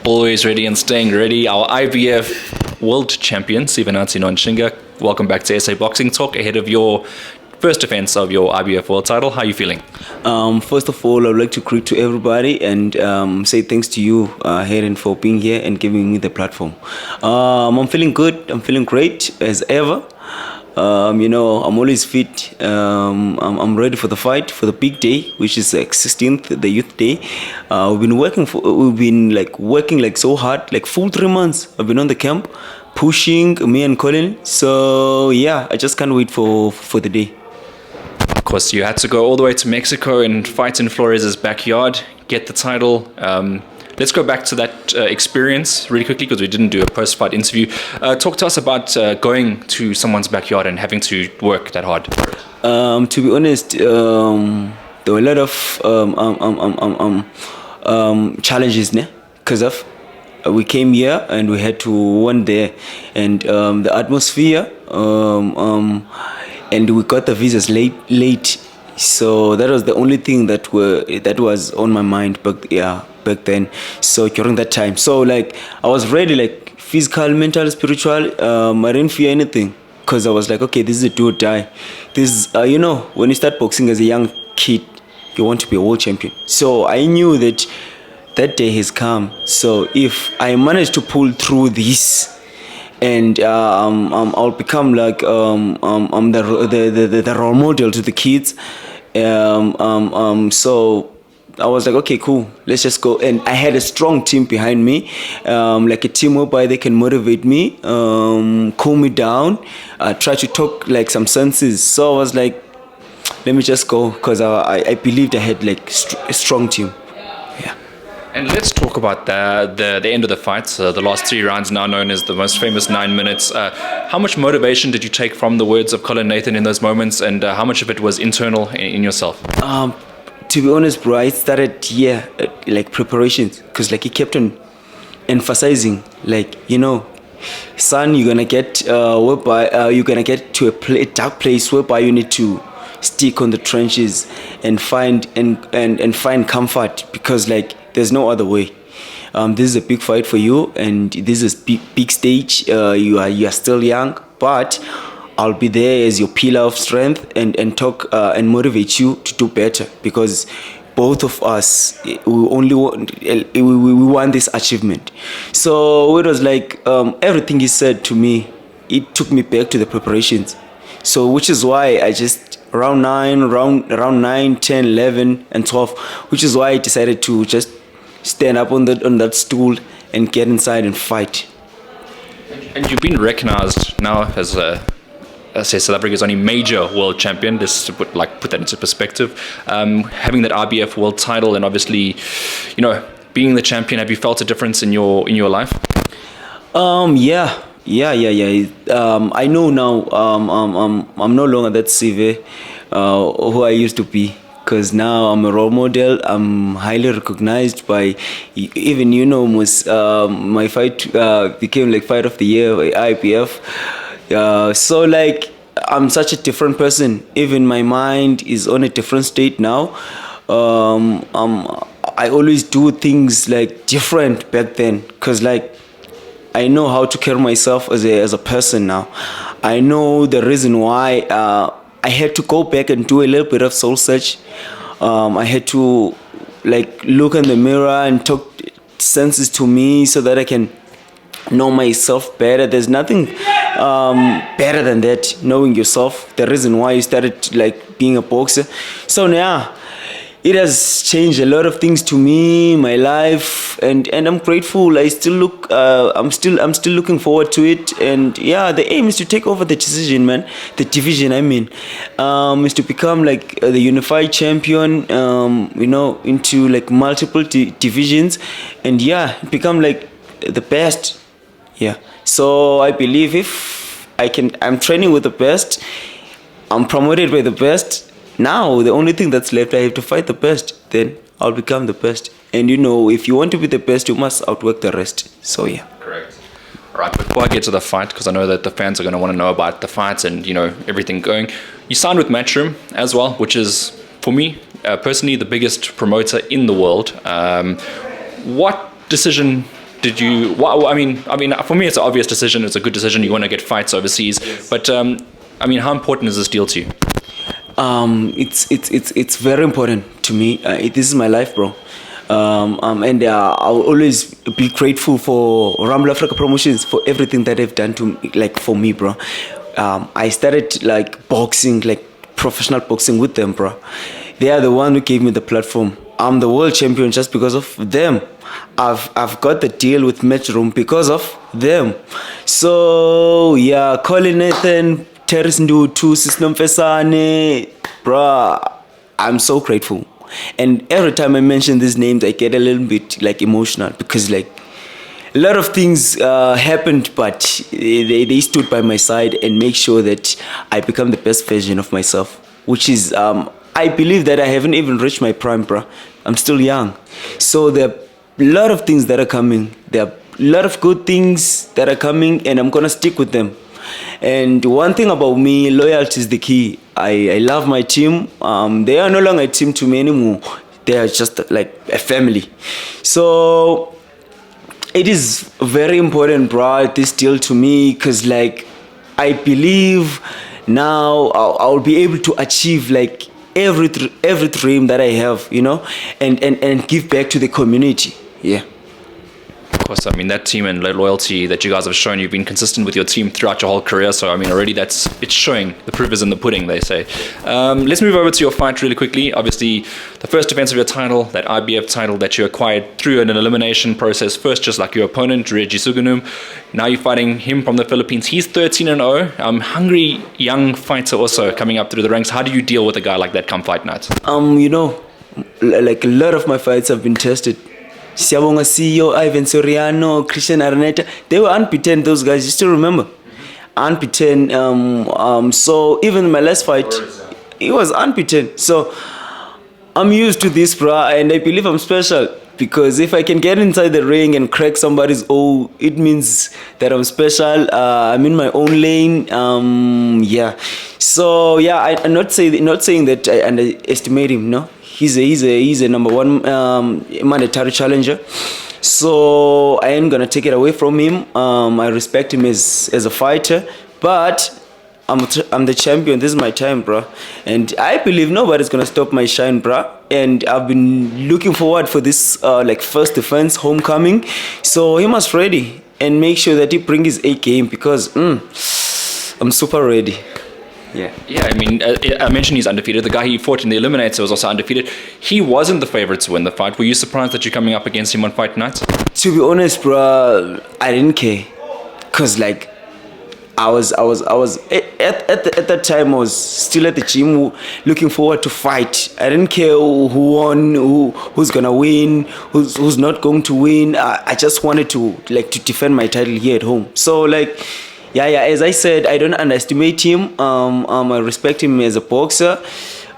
Always ready and staying ready. Our IBF World Champion, Sivenathi Nontshinga. Welcome back to SA Boxing Talk ahead of your first defense of your IBF World title. How are you feeling? First of all, I'd like to greet to everybody and say thanks to you, Hayden, for being here and giving me the platform. I'm feeling good. I'm feeling great as ever. I'm always fit. I'm ready for the fight, for the big day, which is like 16th, the Youth Day. We've been working so hard, like full 3 months. I've been on the camp, pushing me and Colin. So yeah, I just can't wait for the day. Of course, you had to go all the way to Mexico and fight in Flores' backyard, get the title. Let's go back to that experience really quickly because we didn't do a post-fight interview. Talk to us about going to someone's backyard and having to work that hard. To be honest, there were a lot of challenges, because of we came here and we had to win there, and the atmosphere, and we got the visas late. So that was the only thing that was on my mind back then. So during that time, so I was ready, physical, mental, spiritual. I didn't fear anything because I was like, okay, this is a do or die. This when you start boxing as a young kid, you want to be a world champion. So I knew that day has come. So if I manage to pull through this, and I'll become I'm the role model to the kids. So I was like, okay, cool, let's just go. And I had a strong team behind me, a team whereby they can motivate me, cool me down, try to talk some senses. So I was like, let me just go, because I believed I had a strong team. Yeah. And let's talk about the end of the fight, the last 3 rounds, now known as the most famous 9 minutes. How much motivation did you take from the words of Colin Nathan in those moments, and how much of it was internal in yourself? To be honest, bro, I started preparations, because he kept on emphasizing, son, you're gonna get you're gonna get to a dark place whereby you need to stick on the trenches and find comfort, because there's no other way. This is a big fight for you, and this is big stage. You are still young, but I'll be there as your pillar of strength and talk and motivate you to do better, because both of us we want this achievement. So it was everything he said to me, it took me back to the preparations. So which is why I just around 9, 10, 11 and 12, which is why I decided to just stand up on that stool and get inside and fight. And you've been recognized now as South Africa's only major world champion. Just to put that into perspective, having that IBF world title, and obviously, being the champion. Have you felt a difference in your life? Yeah. I know now. I'm no longer that Sive who I used to be, because now I'm a role model. I'm highly recognized by even my fight became fight of the year by IBF. So I'm such a different person. Even my mind is on a different state now. I always do things different back then, because I know how to carry myself as a person now. I know the reason why I had to go back and do a little bit of soul search. I had to look in the mirror and talk senses to me so that I can know myself better. There's nothing better than that, knowing yourself. The reason why you started being a boxer. So yeah, it has changed a lot of things to me, my life, and I'm grateful. I'm still looking forward to it. And yeah, the aim is to take over the division, is to become the unified champion, into multiple divisions, and yeah, become the best. Yeah. So I believe if I'm training with the best, I'm promoted by the best. Now the only thing that's left, I have to fight the best. Then I'll become the best. And if you want to be the best, you must outwork the rest. So yeah. Correct. All right. Before I get to the fight, because I know that the fans are going to want to know about the fights and everything going. You signed with Matchroom as well, which is for me personally the biggest promoter in the world. What decision did you? Well, I mean, for me, it's an obvious decision. It's a good decision. You want to get fights overseas, but I mean, how important is this deal to you? It's very important to me. This is my life, bro. And I'll always be grateful for Rumble Africa Promotions for everything that they've done to me, like for me, bro. I started like boxing, like professional boxing with them, bro. They are the one who gave me the platform. I'm the world champion just because of them. I've got the deal with Matchroom because of them. So yeah, Colin Nathan, Terence Ndutu, Sisnom Fesane, bro, I'm so grateful. And every time I mention these names, I get a little bit like emotional because like a lot of things happened, but they stood by my side and make sure that I become the best version of myself, which is I believe that I haven't even reached my prime, bro. I'm still young. So there are a lot of things that are coming. There are a lot of good things that are coming, and I'm going to stick with them. And one thing about me, loyalty is the key. I love my team. They are no longer a team to me anymore. They are just like a family. So it is very important, bro, this deal to me, because like I believe now I'll be able to achieve like every dream that I have, you know, and give back to the community. Yeah. Of course, I mean, that team and loyalty that you guys have shown, you've been consistent with your team throughout your whole career. So, I mean, already it's showing. The proof is in the pudding, they say. Let's move over to your fight really quickly. Obviously, the first defense of your title, that IBF title that you acquired through an elimination process, first just like your opponent, Regie Suganob. Now you're fighting him from the Philippines. He's 13-0. Hungry young fighter also coming up through the ranks. How do you deal with a guy like that come fight night? You know, like a lot of my fights have been tested. Siabonga CEO, Ivan Soriano, Christian Araneta, they were unbeaten, those guys, you still remember? Unbeaten. So even my last fight, he was unbeaten. So I'm used to this, bro, and I believe I'm special. Because if I can get inside the ring and crack somebody's it means that I'm special. I'm in my own lane. Yeah. So yeah, I'm not saying that I underestimate him. No, he's a number one mandatory challenger. So I ain't gonna take it away from him. I respect him as a fighter, but I'm the champion. This is my time, bro, and I believe nobody's gonna stop my shine, bro. And I've been looking forward for this like first defense homecoming. So he must ready and make sure that he bring his A game because I'm super ready. Yeah. Yeah, I mean, I mentioned he's undefeated. The guy he fought in the Eliminator was also undefeated. He wasn't the favorite to win the fight. Were you surprised that you're coming up against him on fight night? To be honest, bro, I didn't care, cause like I was at that time I was still at the gym looking forward to fight. I didn't care who won, who's gonna win, who's not going to win. I just wanted to defend my title here at home. So like yeah, as I said, I don't underestimate him. I respect him as a boxer.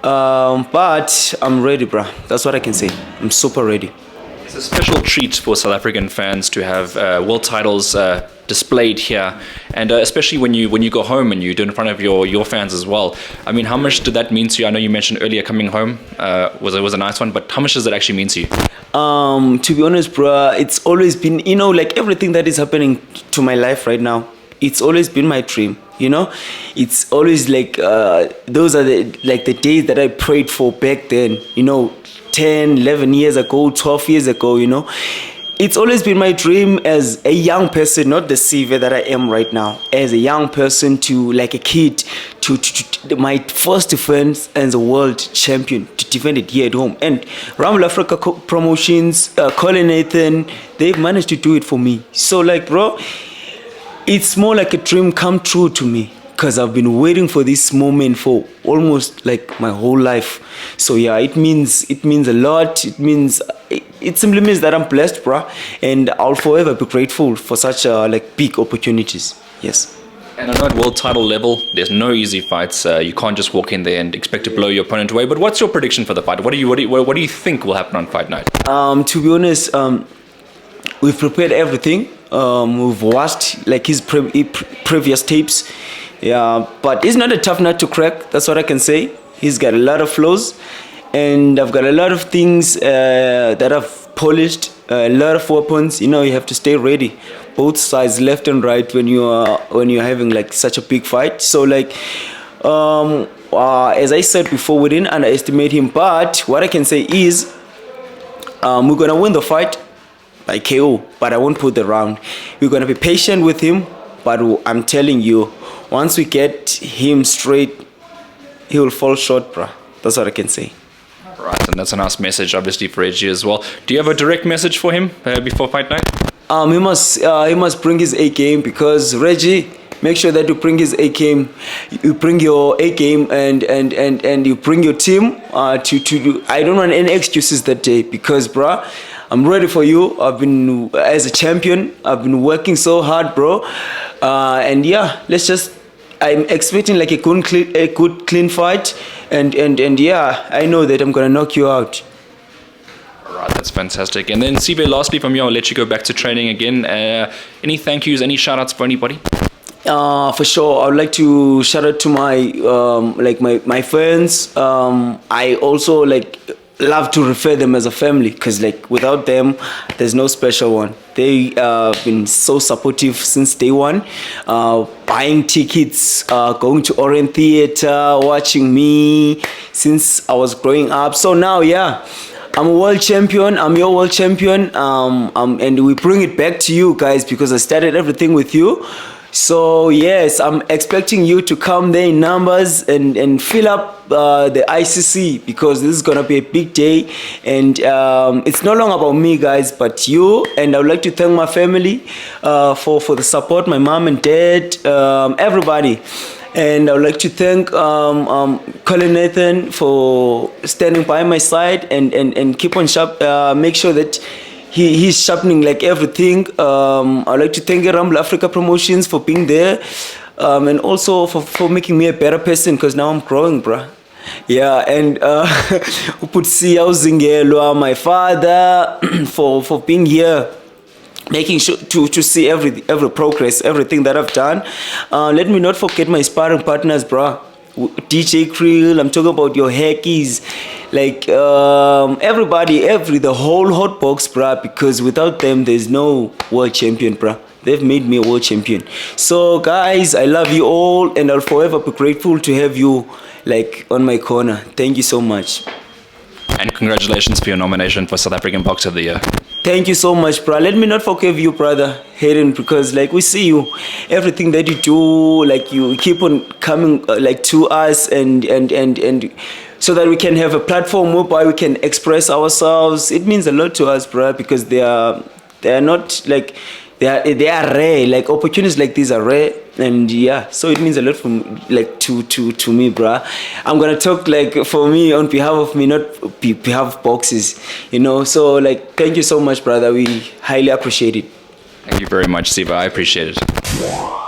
But I'm ready, bro. That's what I can say. I'm super ready. It's a special treat for South African fans to have world titles displayed here, and especially when you go home and you do it in front of your fans as well. I mean, how much did that mean to you? I know you mentioned earlier coming home was a nice one, but how much does it actually mean to you? To be honest, bro, it's always been, you know, like everything that is happening to my life right now, it's always been my dream, you know. It's always like those are the days that I prayed for back then, you know, 10, 11 years ago, 12 years ago, you know. It's always been my dream as a young person, not the Sive that I am right now, as a young person to, like a kid, to my first defense as a world champion, to defend it here at home. And Rumble Africa Promotions, Colin Nathan, they've managed to do it for me. So like, bro, it's more like a dream come true to me, because I've been waiting for this moment for almost like my whole life. So yeah, it means a lot. It simply means that I'm blessed, bro, and I'll forever be grateful for such like big opportunities. Yes. And I know at world title level, there's no easy fights. You can't just walk in there and expect to blow your opponent away. But what's your prediction for the fight? What do you think will happen on fight night? To be honest, we've prepared everything. We've watched like his previous tapes. Yeah, but he's not a tough nut to crack. That's what I can say. He's got a lot of flaws, and I've got a lot of things that I've polished a lot of weapons. You know, you have to stay ready, both sides, left and right, when you're having like such a big fight. So like, as I said before, we didn't underestimate him. But what I can say is, we're gonna win the fight by KO, but I won't put the round. We're gonna be patient with him, but I'm telling you, once we get him straight, he will fall short, bruh. That's what I can say. Right, and that's a nice message, obviously, for Regie as well. Do you have a direct message for him before fight night? He must bring his A game, because Regie, make sure that you bring his A game. You bring your A game, and you bring your team to. I don't want any excuses that day, because, bruh, I'm ready for you. I've been, as a champion, I've been working so hard, bro. And yeah, I'm expecting like a good clean fight, and yeah, I know that I'm gonna knock you out. All right, that's fantastic. And then Sive, lastly from you, I'll let you go back to training again. Any thank yous, any shout outs for anybody? For sure, I would like to shout out to my friends. I also love to refer them as a family, because without them there's no special one. They been so supportive since day one, buying tickets, going to Orient Theatre, watching me since I was growing up. So now, yeah, I'm a world champion. I'm your world champion. And we bring it back to you guys, because I started everything with you. So yes, I'm expecting you to come there in numbers and fill up the ICC, because this is gonna be a big day, and it's no longer about me, guys, but you. And I would like to thank my family for the support, my mom and dad, everybody. And I would like to thank Colin Nathan for standing by my side and keep on make sure that he's sharpening everything. I'd like to thank Rumble Africa Promotions for being there, and also for making me a better person, because now I'm growing, bruh. Yeah, and Uputsi Auzingelwa, my father, for being here, making sure to see every progress, everything that I've done. Let me not forget my sparring partners, bruh. DJ Krill, I'm talking about your hackies, everybody, the whole hot box, bruh, because without them there's no world champion, bruh. They've made me a world champion. So guys, I love you all, and I'll forever be grateful to have you on my corner. Thank you so much. And congratulations for your nomination for South African Boxer of the Year. Thank you so much, bro. Let me not forget you, brother Hayden, because we see you, everything that you do, you keep on coming to us, and so that we can have a platform whereby we can express ourselves. It means a lot to us, bro, because they are not they are rare. Opportunities like these are rare, and yeah, so it means a lot from to me, bruh. I'm gonna talk for me, on behalf of me, not behalf of boxes, so thank you so much, brother. We highly appreciate it. Thank you very much, Siva. I appreciate it.